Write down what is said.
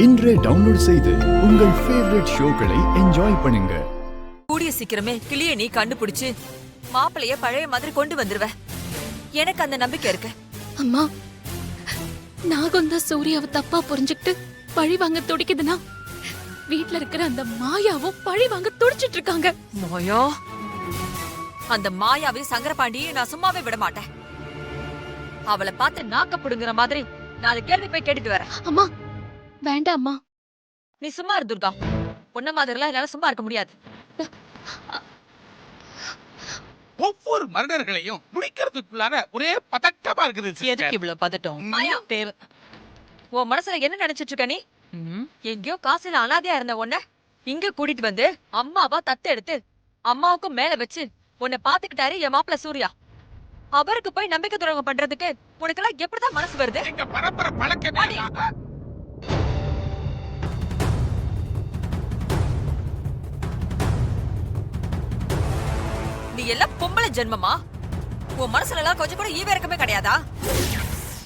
இன்றே டவுன்லோட் செய்து உங்கள் ஃபேவரட் ஷோக்களை என்ஜாய் பண்ணுங்க. கூடிய சீக்கிரமே கிளிய நீ கண்டுபிடிச்சு மாப்பிளைய பழைய மாதிரி கொண்டு வந்துருவ. எனக்கு அந்த நம்பிக்கை இருக்கு. அம்மா, நாகம் தான் சூர்யாவை தப்பா புரிஞ்சுக்கிட்டு பழி வாங்க துடிக்குதுன்னா வீட்டுல இருக்கிற அந்த மாயாவும் பழி வாங்க துடிச்சிட்டு இருக்காங்க. மாயா, அந்த மாயாவை சங்கரபாண்டியை நான் சும்மாவே விட மாட்டேன். அவளை பார்த்து நாக்க புடுங்குற மாதிரி நான் அதை கேள்வி போய் கேட்டுட்டு வரேன். அம்மா வேண்டாம் அம்மா. நீ சும்மா இரு துர்கா. உன்ன மாதிரிலாம் என்னால சும்மா இருக்க முடியாது. ஒவ்வொரு மர்டர்களையும் முடிக்கிறதுக்குள்ளான ஒரே பதட்டமா இருக்குது. எதுக்கு இவ்வளவு பதட்டம்? மாயா, தேவை. உன் மனசுல என்ன நினைச்சிட்டு இருக்க நீ? எங்கேயோ காசுல அனாதையா இருந்த உன்ன இங்க கூட்டிட்டு வந்து அம்மாவா தத்து எடுத்து அம்மாவுக்கும் மேல வச்சு உன்னை பாத்துக்கிட்டாரு என் மாப்பிள்ள சூர்யா. அவருக்கு போய் நம்பிக்கை துரோகம் பண்றதுக்கு உனக்கெல்லாம் எப்படிதான் மனசு வருது? எங்க பரம்பரை பழக்கமே நீ எல்லாம் பொம்பளை ஜென்மமா? உன் மனசுல எல்லாம் கொஞ்சம் கூட ஈவே இருக்கமே கிடையாதா?